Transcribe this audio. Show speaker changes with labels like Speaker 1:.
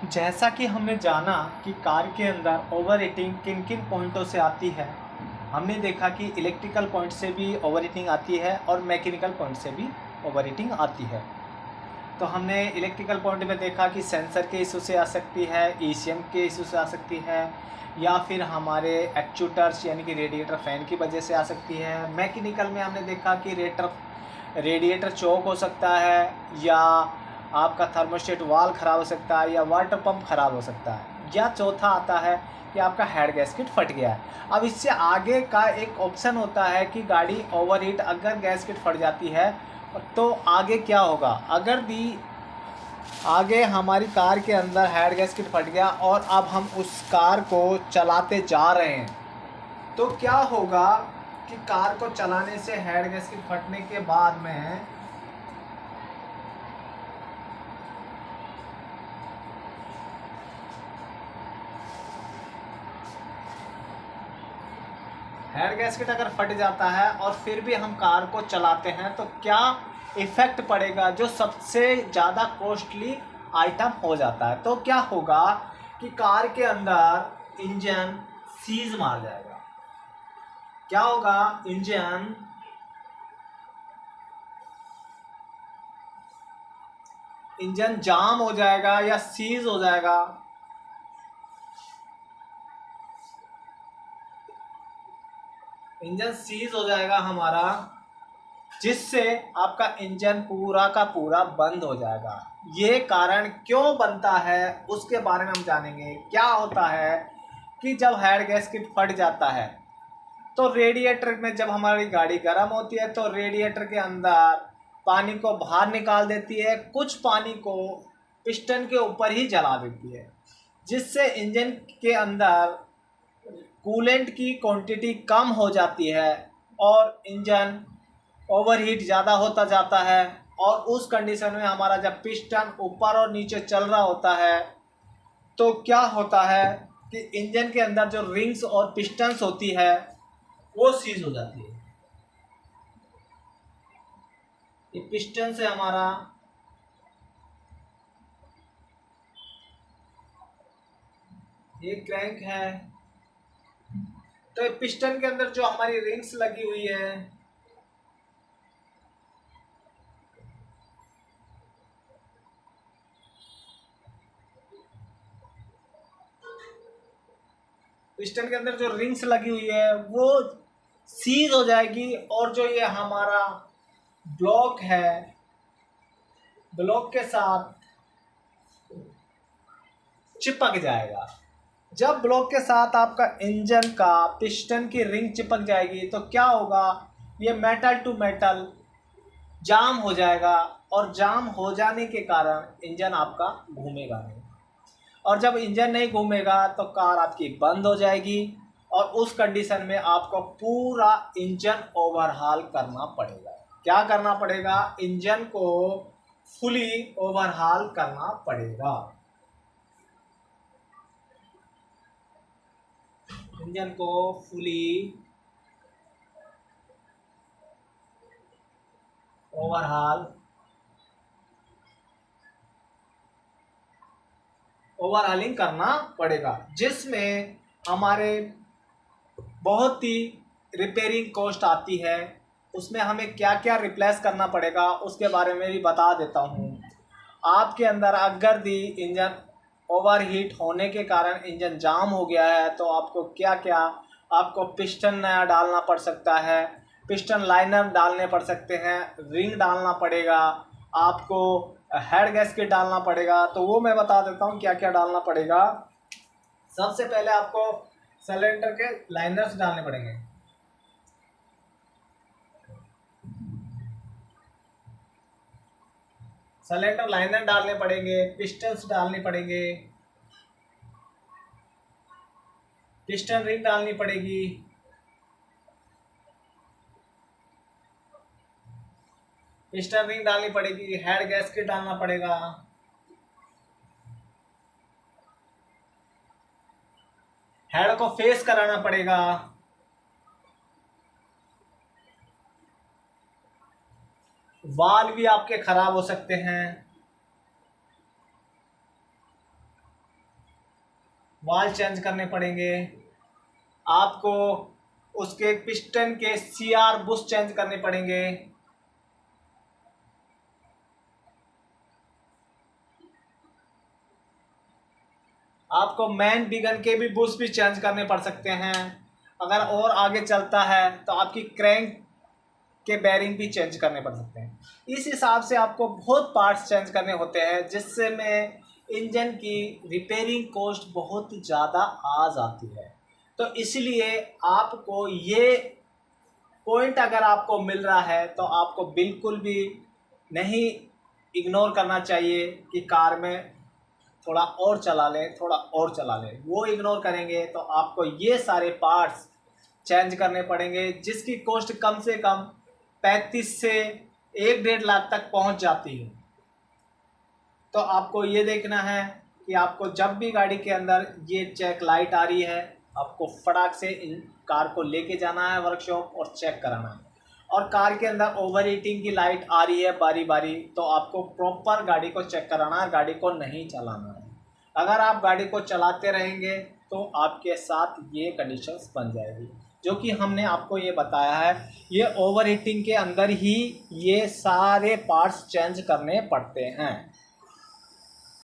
Speaker 1: जैसा कि हमने जाना कि कार के अंदर ओवर हीटिंग किन किन पॉइंटों से आती है। हमने देखा कि इलेक्ट्रिकल पॉइंट से भी ओवर हीटिंग आती है और मैकेनिकल पॉइंट से भी ओवर हीटिंग आती है। तो हमने इलेक्ट्रिकल पॉइंट में देखा कि सेंसर के इशू से आ सकती है, ईसीएम के इशू से आ सकती है, या फिर हमारे एक्चुएटर्स यानी कि रेडिएटर फ़ैन की वजह से आ सकती है। मैकेनिकल में हमने देखा कि रेडिएटर चोक हो सकता है, या आपका थर्मोस्टेट वाल्व ख़राब हो सकता है, या वाटर पंप ख़राब हो सकता है, या चौथा आता है कि आपका हेड गैस्केट फट गया है। अब इससे आगे का एक ऑप्शन होता है कि गाड़ी ओवरहीट अगर गैस्केट फट जाती है तो आगे क्या होगा। अगर भी आगे हमारी कार के अंदर हेड गैस्केट फट गया और अब हम उस कार को चलाते जा रहे हैं तो क्या होगा कि कार को चलाने से हेड गैस्केट फटने के बाद में हेड गैस्केट अगर फट जाता है और फिर भी हम कार को चलाते हैं तो क्या इफ़ेक्ट पड़ेगा, जो सबसे ज़्यादा कॉस्टली आइटम हो जाता है। तो क्या होगा कि कार के अंदर इंजन सीज मार जाएगा। क्या होगा, इंजन जाम हो जाएगा या सीज हो जाएगा। इंजन सीज हो जाएगा हमारा, जिससे आपका इंजन पूरा का पूरा बंद हो जाएगा। ये कारण क्यों बनता है उसके बारे में हम जानेंगे। क्या होता है कि जब हेड गैस्केट फट जाता है तो रेडिएटर में, जब हमारी गाड़ी गर्म होती है तो रेडिएटर के अंदर पानी को बाहर निकाल देती है, कुछ पानी को पिस्टन के ऊपर ही जला देती है, जिससे इंजन के अंदर कूलेंट की क्वांटिटी कम हो जाती है और इंजन ओवरहीट ज़्यादा होता जाता है। और उस कंडीशन में हमारा जब पिस्टन ऊपर और नीचे चल रहा होता है तो क्या होता है कि इंजन के अंदर जो रिंग्स और पिस्टन्स होती है वो सीज हो जाती है। ये पिस्टन से हमारा ये क्रैंक है, तो पिस्टन के अंदर जो हमारी रिंग्स लगी हुई है पिस्टन के अंदर जो रिंग्स लगी हुई है वो सीज हो जाएगी, और जो ये हमारा ब्लॉक है, ब्लॉक के साथ चिपक जाएगा। जब ब्लॉक के साथ आपका इंजन का पिस्टन की रिंग चिपक जाएगी तो क्या होगा, ये मेटल टू मेटल जाम हो जाएगा, और जाम हो जाने के कारण इंजन आपका घूमेगा नहीं। और जब इंजन नहीं घूमेगा तो कार आपकी बंद हो जाएगी, और उस कंडीशन में आपको पूरा इंजन ओवरहाल करना पड़ेगा। क्या करना पड़ेगा, इंजन को फुली ओवरहाल करना पड़ेगा। इंजन को फुली ओवरहालिंग करना पड़ेगा, जिसमें हमारे बहुत ही रिपेयरिंग कॉस्ट आती है। उसमें हमें क्या क्या रिप्लेस करना पड़ेगा उसके बारे में भी बता देता हूँ। आपके अंदर अगर दी इंजन ओवरहीट होने के कारण इंजन जाम हो गया है तो आपको क्या क्या, आपको पिस्टन नया डालना पड़ सकता है, पिस्टन लाइनर डालने पड़ सकते हैं, रिंग डालना पड़ेगा, आपको हेड गैस्केट डालना पड़ेगा। तो वो मैं बता देता हूँ क्या क्या डालना पड़ेगा। सबसे पहले आपको सिलेंडर के लाइनर्स डालने पड़ेंगे। सिलेंडर लाइनर डालने पड़ेंगे, पिस्टन्स डालने पड़ेंगे, पिस्टन रिंग डालनी पड़ेगी, पिस्टन रिंग डालनी पड़ेगी, हेड गैस्केट डालना पड़ेगा, हेड को फेस कराना पड़ेगा, वाल भी आपके खराब हो सकते हैं, वाल्व चेंज करने पड़ेंगे, आपको उसके पिस्टन के सीआर बुश चेंज करने पड़ेंगे, आपको मैन बिगन के भी बुश भी चेंज करने पड़ सकते हैं। अगर और आगे चलता है तो आपकी क्रैंक के बेरिंग भी चेंज करने पड़ सकते हैं। इस हिसाब से आपको बहुत पार्ट्स चेंज करने होते हैं, जिससे में इंजन की रिपेयरिंग कॉस्ट बहुत ज़्यादा आ जाती है। तो इसलिए आपको ये पॉइंट अगर आपको मिल रहा है तो आपको बिल्कुल भी नहीं इग्नोर करना चाहिए कि कार में थोड़ा और चला लें, थोड़ा और चला लें। वो इग्नोर करेंगे तो आपको ये सारे पार्ट्स चेंज करने पड़ेंगे, जिसकी कॉस्ट कम से कम 35 से 1-1.5 लाख तक पहुंच जाती है। तो आपको ये देखना है कि आपको जब भी गाड़ी के अंदर ये चेक लाइट आ रही है, आपको फटाक से इन कार को लेके जाना है वर्कशॉप और चेक कराना है। और कार के अंदर ओवर हीटिंग की लाइट आ रही है बारी बारी, तो आपको प्रॉपर गाड़ी को चेक कराना है, गाड़ी को नहीं चलाना है। अगर आप गाड़ी को चलाते रहेंगे तो आपके साथ ये कंडीशंस बन जाएगी, जो कि हमने आपको ये बताया है। ये ओवर हीटिंग के अंदर ही ये सारे पार्ट्स चेंज करने पड़ते हैं।